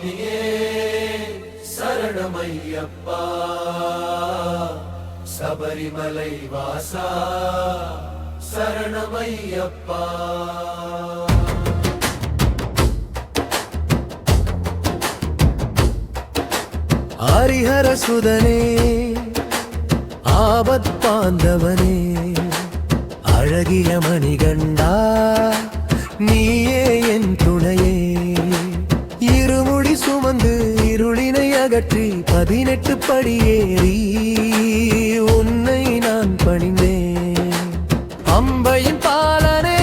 சுவாமியே சரணமையப்பா சபரிமலை வாசா சரணமையப்பா ஹரிஹர சுதனே ஆபத் பாந்தவனே அழகிய மணிகண்டா நீயே என் துணையே இருமுடி சுமந்து இருளினை அகற்றி 18 படியேறி உன்னை நான் பணிந்தேன் அம்பையின் பாலனே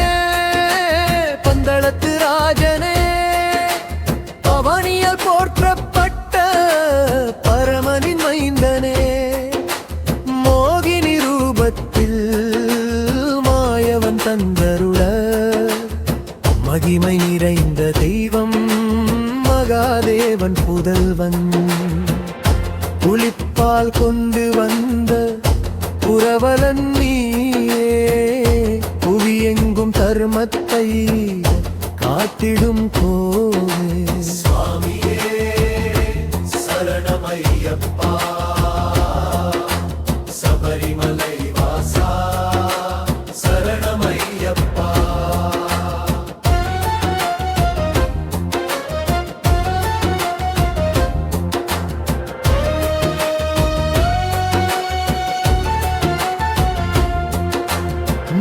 பந்தளத்து ராஜனே அவனியால் போற்றப்பட்ட பரமனின் மைந்தனே மோகினி ரூபத்தில் மாயவன் தந்தருள மகிமை நிறைந்த தெய்வம் மகாதேவன் புதல்வன் புலிப்பால் கொண்டு வந்த புரவலன் நீயே புவியெங்கும் தர்மத்தை காத்திடும் கோவே சுவாமியே சரணமையப்பா சபரிமலை வாசா சரணமையப்பா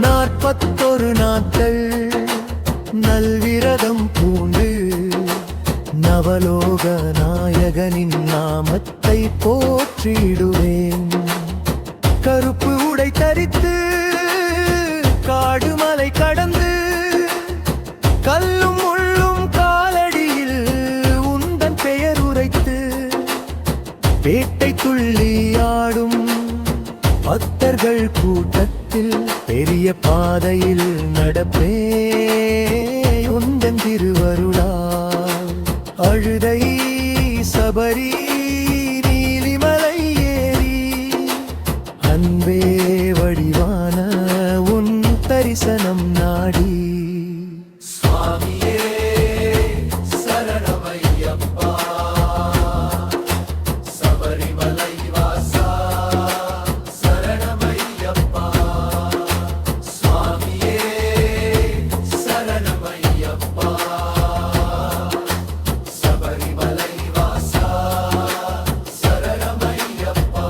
நாற்பத்தொரு நாட்கள் நல்விரதம் பூண்டு நவலோக நாயகனின் நாமத்தை போற்றிடுவேன் கருப்பு உடை தரித்து காடுமலை கடந்து கல்லும் முள்ளும் காலடியில் உந்தன் பெயர் உரைத்து பேட்டை துள்ளியாடும் பக்தர்கள் கூட்டத்தில் பெரிய பாதையில் நடப்பே உந்தன் திருவருளால் அழுதை சபரி நீலிமலை ஏறி அன்பே வடிவான உன் தரிசனம் நாடி சுவாமியே சரணமையப்பா சபரிமலை வாசா சரணமையப்பா சுவாமியே சரணமையப்பா சபரிமலை வாசா சரணமையப்பா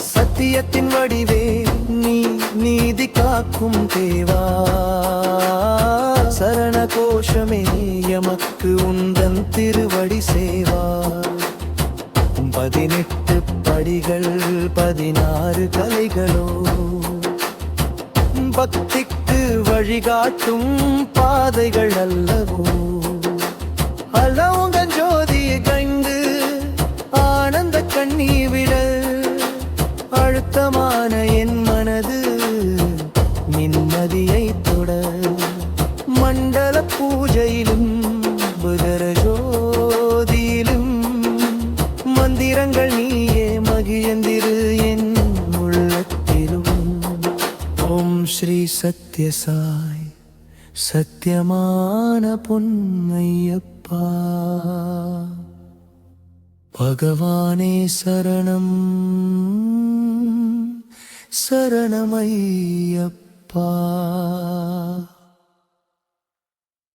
சத்தியத்தின் வடிவே நீ நீதி காக்கும் தேவா சரண கோஷமே எமக்கு உந்தன் திருவடி சேவா 18 படிகள் 16 கலைகளோ பக்திக்கு வழிகாட்டும் பாதைகள் அல்லவோ அல்லவுங்க ஜோதியை கண்டு ஆனந்த கண்ணீர் விடல் அழுத்தமான என் மனது நிம்மதியை தொட மண்டல பூஜையிலும் புதர ஜோதியிலும் மந்திரங்கள் நீயே மகிழந்திரு என் உள்ளத்திலும் ஓம் ஸ்ரீ சத்யசாய் சத்தியமான பொன்னையப்பா பகவானே சரணம் சரணமையப்பா